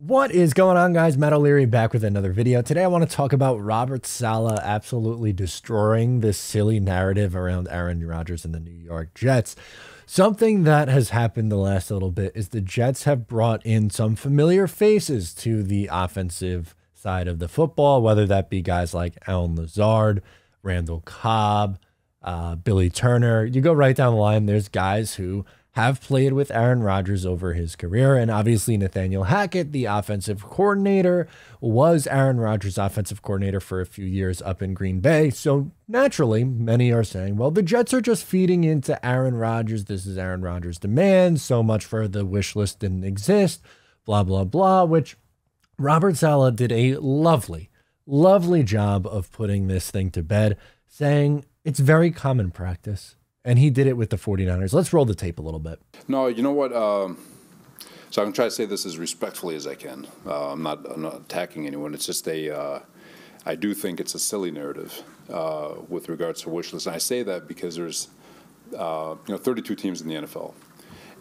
What is going on, guys? Matt O'Leary back with another video. Today I want to talk about Robert Saleh absolutely destroying this silly narrative around Aaron Rodgers and the New York Jets. Something that has happened the last little bit is the Jets have brought in some familiar faces to the offensive side of the football, whether that be guys like Allen Lazard, Randall Cobb, Billy Turner. You go right down the line, there's guys who have played with Aaron Rodgers over his career. And obviously Nathaniel Hackett, the offensive coordinator, was Aaron Rodgers' offensive coordinator for a few years up in Green Bay. So naturally, many are saying, well, the Jets are just feeding into Aaron Rodgers. This is Aaron Rodgers' demand. So much for the wish list didn't exist, blah, blah, blah, which Robert Saleh did a lovely, lovely job of putting this thing to bed, saying it's very common practice. And he did it with the 49ers. Let's roll the tape a little bit. No, you know what? So I'm going to try to say this as respectfully as I can. I'm not attacking anyone. It's just I do think it's a silly narrative with regards to wish list. And I say that because there's 32 teams in the NFL.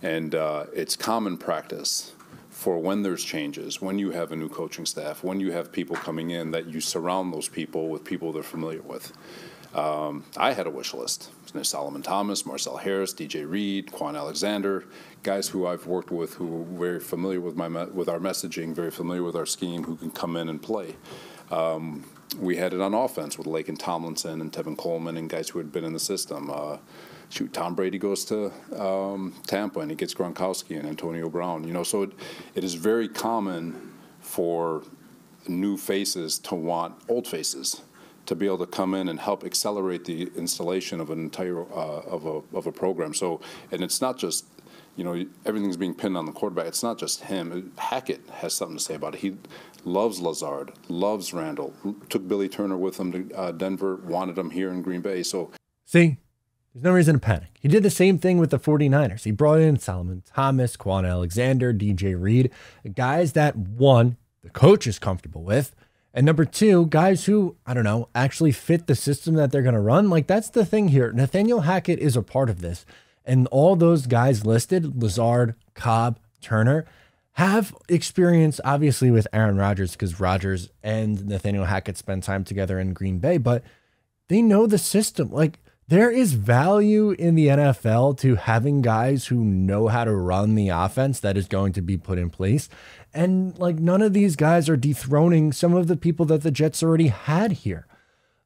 And it's common practice for when there's changes, when you have a new coaching staff, when you have people coming in, that you surround those people with people they're familiar with. I had a wish list. Solomon Thomas, Marcel Harris, DJ Reed, Quan Alexander, guys who I've worked with who are very familiar with our messaging, very familiar with our scheme, who can come in and play. We had it on offense with Laken Tomlinson and Tevin Coleman and guys who had been in the system. Tom Brady goes to Tampa and he gets Gronkowski and Antonio Brown. So it is very common for new faces to want old faces to be able to come in and help accelerate the installation of an entire of a program. So, and it's not just, everything's being pinned on the quarterback. It's not just him. Hackett has something to say about it. He loves Lazard, loves Randall, took Billy Turner with him to Denver, wanted him here in Green Bay. So, see, there's no reason to panic. He did the same thing with the 49ers. He brought in Solomon Thomas, Quan Alexander, DJ Reed, guys that, one, the coach is comfortable with, and number two, guys who, actually fit the system that they're going to run. Like, that's the thing here. Nathaniel Hackett is a part of this. And all those guys listed, Lazard, Cobb, Turner, have experience, obviously, with Aaron Rodgers, because Rodgers and Nathaniel Hackett spend time together in Green Bay, but they know the system. Like, there is value in the NFL to having guys who know how to run the offense that is going to be put in place. And like, none of these guys are dethroning some of the people that the Jets already had here.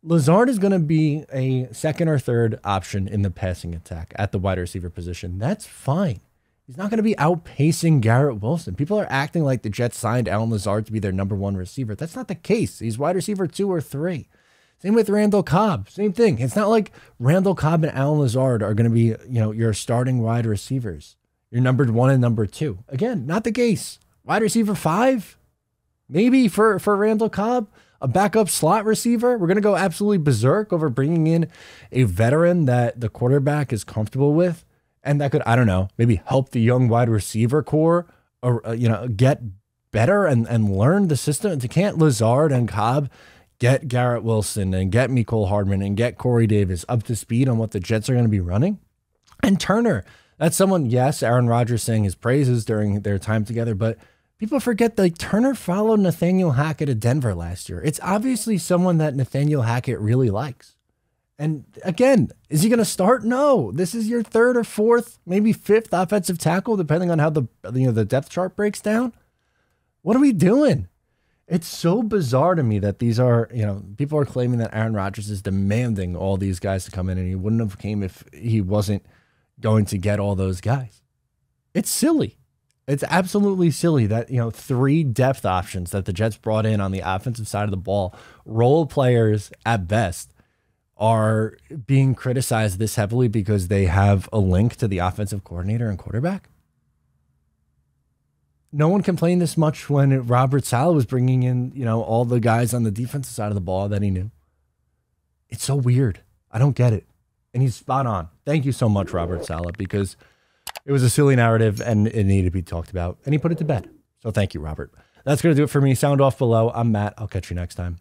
Lazard is going to be a second or third option in the passing attack at the wide receiver position. That's fine. He's not going to be outpacing Garrett Wilson. People are acting like the Jets signed Allen Lazard to be their #1 receiver. That's not the case. He's wide receiver 2 or 3. Same with Randall Cobb. Same thing. It's not like Randall Cobb and Allen Lazard are going to be, your starting wide receivers. Your #1 and #2. Again, not the case. Wide receiver 5, maybe for Randall Cobb, a backup slot receiver. We're going to go absolutely berserk over bringing in a veteran that the quarterback is comfortable with, and that could, maybe help the young wide receiver core, or get better and learn the system. Can't Lazard and Cobb get Garrett Wilson and get Mecole Hardman and get Corey Davis up to speed on what the Jets are going to be running? And Turner, that's someone, yes, Aaron Rodgers sang his praises during their time together, but people forget that Turner followed Nathaniel Hackett to Denver last year. It's obviously someone that Nathaniel Hackett really likes. And again, is he going to start? No. This is your third or fourth, maybe fifth offensive tackle, depending on how the depth chart breaks down. What are we doing? It's so bizarre to me that these are, people are claiming that Aaron Rodgers is demanding all these guys to come in, and he wouldn't have came if he wasn't going to get all those guys. It's silly. It's absolutely silly that, 3 depth options that the Jets brought in on the offensive side of the ball, role players at best, are being criticized this heavily because they have a link to the offensive coordinator and quarterback. No one complained this much when Robert Saleh was bringing in, all the guys on the defensive side of the ball that he knew. It's so weird. I don't get it. And he's spot on. Thank you so much, Robert Saleh, because it was a silly narrative and it needed to be talked about. And he put it to bed. So thank you, Robert. That's going to do it for me. Sound off below. I'm Matt. I'll catch you next time.